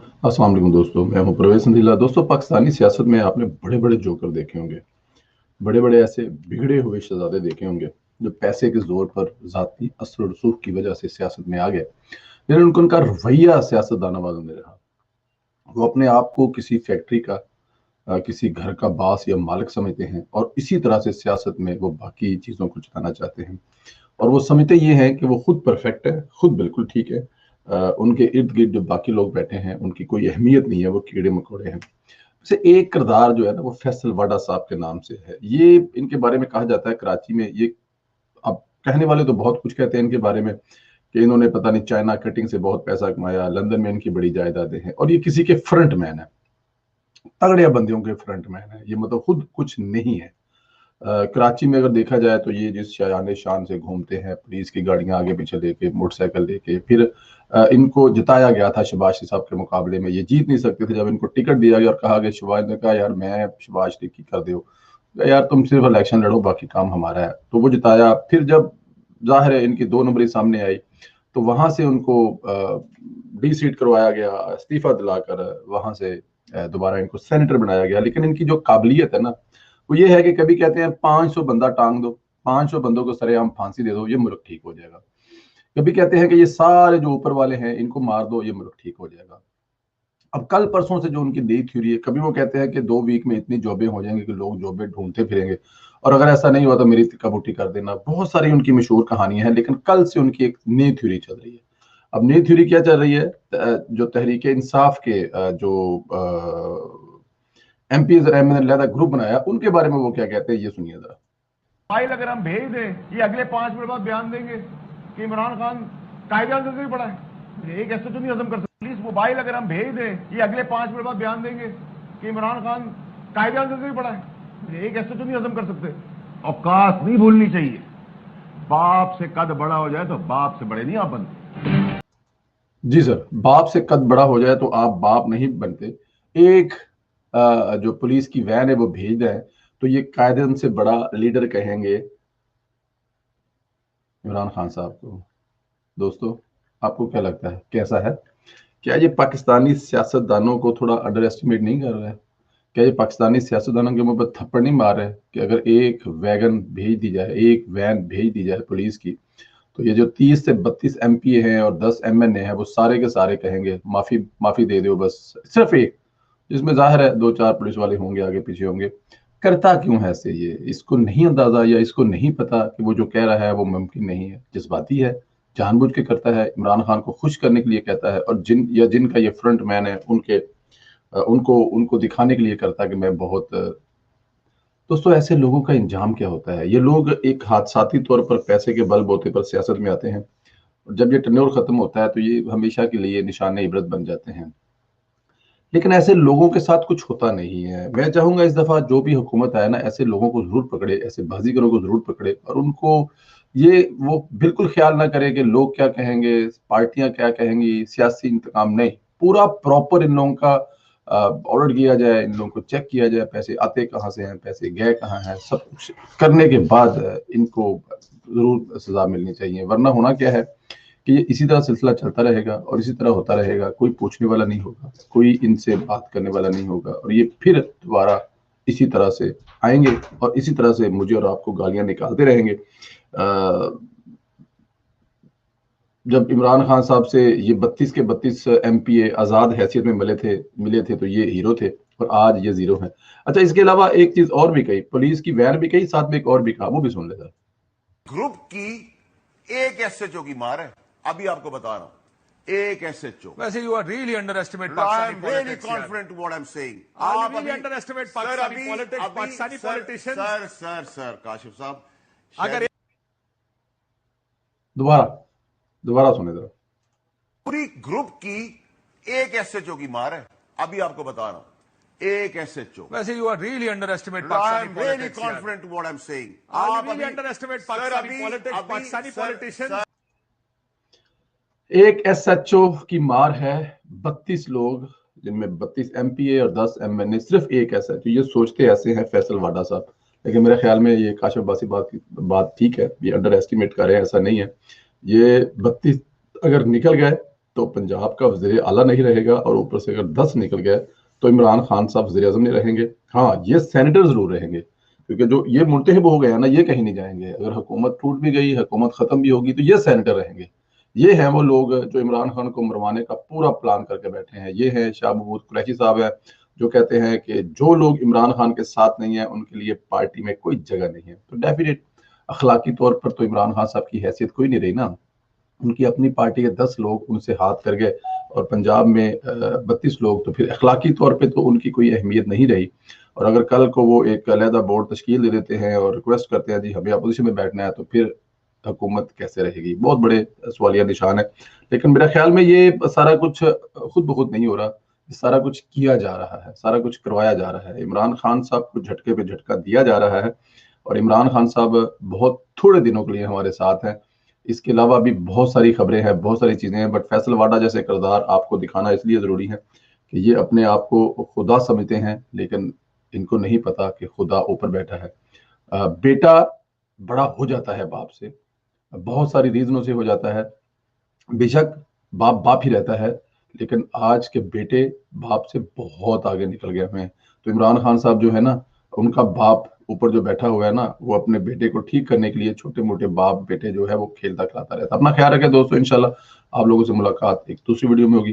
अस्सलाम वालेकुम दोस्तों, मैं हूं परवेज संदीला। दोस्तों, पाकिस्तानी सियासत में आपने बड़े बड़े जोकर देखे होंगे, बड़े बड़े ऐसे बिगड़े हुए शहजादे देखे होंगे जो पैसे के जोर पर जाती असर और रसूख की वजह से सियासत में आ गए, लेकिन उनका रवैया सियासतदानों वालों में रहा। वो अपने आप को किसी फैक्ट्री का किसी घर का बास या मालिक समझते हैं और इसी तरह से सियासत में वो बाकी चीज़ों को जताना चाहते हैं। और वो समझते ये हैं कि वो खुद परफेक्ट है, खुद बिल्कुल ठीक है। उनके इर्द गिर्द जो बाकी लोग बैठे हैं उनकी कोई अहमियत नहीं है, वो कीड़े मकोड़े हैं। से एक किरदार जो है ना वो फैसल वाडा साहब के नाम से है। ये इनके बारे में कहा जाता है कराची में, ये अब कहने वाले तो बहुत कुछ कहते हैं इनके बारे में कि इन्होंने पता नहीं चाइना कटिंग से बहुत पैसा कमाया, लंदन में इनकी बड़ी जायदादें हैं और ये किसी के फ्रंट मैन है, तगड़े बंदियों के फ्रंट मैन है। ये मतलब खुद कुछ नहीं है। कराची में अगर देखा जाए तो ये जिस शायान शान से घूमते हैं, पुलिस की गाड़ियां आगे पीछे लेके, मोटरसाइकिल लेके, फिर इनको जिताया गया था शहबाज शरीफ साहब के मुकाबले में। ये जीत नहीं सकते थे। जब इनको टिकट दिया गया और कहा गया, शहबाज ने कहा यार मैं शहबाज शरीफ की कर दो, यार तुम सिर्फ इलेक्शन लड़ो बाकी काम हमारा है, तो वो जिताया। फिर जब जाहिर है इनकी दो नंबरी सामने आई तो वहां से उनको डी सीट करवाया गया, इस्तीफा दिलाकर वहां से दोबारा इनको सेनेटर बनाया गया। लेकिन इनकी जो काबिलियत है ना वो ये है कि कभी कहते हैं 500 बंदा टांग दो, 500 बंदों को सरेआम फांसी दे दो, ये मुल्क ठीक हो जाएगा। कभी कहते हैं कि ये सारे जो ऊपर वाले हैं इनको मार दो, ये मुल्क ठीक हो जाएगा। अब कल परसों से जो उनकी नई थ्योरी है, कभी वो कहते हैं कि 2 वीक में इतनी जॉबें हो जाएंगी कि लोग जॉबें ढूंढते फिरेंगे, और अगर ऐसा नहीं हुआ तो मेरी तिक्का बुट्टी कर देना। बहुत सारी उनकी मशहूर कहानियां हैं, लेकिन कल से उनकी एक नई थ्योरी चल रही है। अब नई थ्योरी क्या चल रही है? जो तहरीक इंसाफ के जो एमपी एमएनएल ग्रुप बनाया, उनके बारे में वो क्या कहते हैं, ये सुनिए जरा। फाइल अगर हम भेज दें, ये अगले 5 मिनट बाद बयान देंगे कि इमरान खान कायदे आजम से भी पड़ा है। एक ऐसे तो नहीं हजम कर सकते। प्लीज मोबाइल अगर हम भेज दें, ये अगले 5 मिनट बाद बयान देंगे कि इमरान खान कायदे आजम से भी पड़ा है। एक ऐसे तो नहीं हजम कर सकते। औकात नहीं भूलनी चाहिए। बाप से कद बड़ा हो जाए तो बाप से बड़े नहीं आप बनते। जी सर, बाप से कद बड़ा हो जाए तो आप बाप नहीं बनते। एक जो पुलिस की वैन है वो भेज दें तो ये कायदे से बड़ा लीडर कहेंगे इमरान खान साहब को। दोस्तों, आपको क्या लगता है, कैसा है? क्या ये पाकिस्तानी सियासतदानों को थोड़ा अंडर एस्टिमेट नहीं कर रहा है? क्या ये पाकिस्तानी सियासतदानों के मुंह पर थप्पड़ नहीं मार रहे हैं कि अगर एक वैगन भेज दी जाए, एक वैन भेज दी जाए पुलिस की, तो ये जो 30 से 32 एमपी हैं और 10 एमएनए हैं वो सारे के सारे कहेंगे माफी माफी दे दो बस। सिर्फ एक, जिसमें जाहिर है 2-4 पुलिस वाले होंगे, आगे पीछे होंगे। करता क्यों है ऐसे? ये इसको नहीं अंदाजा या इसको नहीं पता कि वो जो कह रहा है वो मुमकिन नहीं है, जज्बाती है, जानबूझ के करता है, इमरान खान को खुश करने के लिए कहता है, और जिनका ये फ्रंट मैन है उनके उनको उनको दिखाने के लिए करता है कि मैं बहुत। दोस्तों, ऐसे लोगों का इंजाम क्या होता है? ये लोग एक हादसाती तौर पर पैसे के बल बोते पर सियासत में आते हैं, और जब ये टर्न्योर खत्म होता है तो ये हमेशा के लिए निशाने इबरत बन जाते हैं। लेकिन ऐसे लोगों के साथ कुछ होता नहीं है। मैं चाहूंगा इस दफा जो भी हुकूमत आए ना, ऐसे लोगों को जरूर पकड़े, ऐसे बाजीगरों को जरूर पकड़े, और उनको ये वो बिल्कुल ख्याल ना करे कि लोग क्या कहेंगे, पार्टियां क्या कहेंगी, सियासी इंतकाम नहीं। पूरा प्रॉपर इन लोगों का ऑडिट किया जाए, इन लोगों को चेक किया जाए, पैसे आते कहाँ से हैं, पैसे गए कहाँ हैं, सब कुछ करने के बाद इनको जरूर सजा मिलनी चाहिए। वरना होना क्या है कि ये इसी तरह सिलसिला चलता रहेगा और इसी तरह होता रहेगा। कोई पूछने वाला नहीं होगा, कोई इनसे बात करने वाला नहीं होगा, और ये फिर दोबारा इसी तरह से आएंगे और इसी तरह से मुझे और आपको गालियां निकालते रहेंगे। जब इमरान खान साहब से ये 32 के 32 एमपीए आजाद हैसियत में मिले थे तो ये हीरो थे, और आज ये जीरो हैं। अच्छा, इसके अलावा एक चीज और भी कही, पुलिस की वैन भी कही, साथ में एक और भी कहा, वो भी सुन लेता। ग्रुप की एक एसएचओ की मार है, अभी आपको बता रहा हूं, एक एसएचओ। वैसे you are really underestimate I am Pakistani really politics confident what I am saying. आप really underestimate Pakistani politics, Pakistani politicians. Sir Kashif साहब, अगर दोबारा दोबारा सुने जरा। पूरी ग्रुप की एक एसएचओ की मार है, अभी आपको बता रहा हूं, एक एसएचओ। वैसे you are really underestimate I Pakistani am really politics. Confident what I am saying. आप really underestimate Pakistani politics, Pakistani politicians. एक एसएचओ की मार है, 32 लोग जिनमें 32 एमपीए और 10 एमएनए, सिर्फ एक एसएचओ। ये सोचते ऐसे हैं फैसल वाडा साहब, लेकिन मेरे ख्याल में ये काशिफ बासी बात ठीक है, ये अंडर एस्टिमेट कर रहे हैं, ऐसा नहीं है। ये 32 अगर निकल गए तो पंजाब का वज़ीर आला नहीं रहेगा, और ऊपर से अगर 10 निकल गए तो इमरान खान साहब वज़ीर आज़म नहीं रहेंगे। हाँ, ये सेनेटर जरूर रहेंगे, क्योंकि जो ये मुल्तहिब हो गया ना, ये कहीं नहीं जाएंगे। अगर हुकूमत टूट भी गई, हुकूमत खत्म भी होगी, तो ये सेनेटर रहेंगे। ये हैं वो लोग जो इमरान खान को मरवाने का पूरा प्लान करके बैठे हैं। ये हैं शाह महमूद कुरैशी साहब है, जो कहते हैं कि जो लोग इमरान खान के साथ नहीं है उनके लिए पार्टी में कोई जगह नहीं है। तो डेफिनेट अखलाकी तौर पर तो इमरान खान साहब की हैसियत कोई नहीं रही ना। उनकी अपनी पार्टी के 10 लोग उनसे हाथ कर गए, और पंजाब में 32 लोग, तो फिर अखलाकी तौर पे तो उनकी कोई अहमियत नहीं रही। और अगर कल को वो एक अलहदा बोर्ड तश्कील दे देते हैं और रिक्वेस्ट करते हैं जी हमें अपोजिशन में बैठना है, तो फिर हुकूमत कैसे रहेगी? बहुत बड़े सवालिया निशान है। लेकिन मेरा ख्याल में ये सारा कुछ खुद ब खुद नहीं हो रहा, सारा कुछ किया जा रहा है, सारा कुछ करवाया जा रहा है। इमरान खान साहब को झटके पे झटका दिया जा रहा है, और इमरान खान साहब बहुत थोड़े दिनों के लिए हमारे साथ हैं। इसके अलावा भी बहुत सारी खबरें हैं, बहुत सारी चीजें हैं, बट फैसल वाडा जैसे किरदार आपको दिखाना इसलिए जरूरी है कि ये अपने आप को खुदा समझते हैं, लेकिन इनको नहीं पता कि खुदा ऊपर बैठा है। बेटा बड़ा हो जाता है बाप से, बहुत सारी रीजनों से हो जाता है। बेशक बाप बाप ही रहता है, लेकिन आज के बेटे बाप से बहुत आगे निकल गए हुए हैं। तो इमरान खान साहब जो है ना, उनका बाप ऊपर जो बैठा हुआ है ना, वो अपने बेटे को ठीक करने के लिए छोटे मोटे बाप बेटे जो है वो खेलता खिलाता रहता है। अपना ख्याल रखें दोस्तों, इंशाल्लाह आप लोगों से मुलाकात एक दूसरी वीडियो में होगी।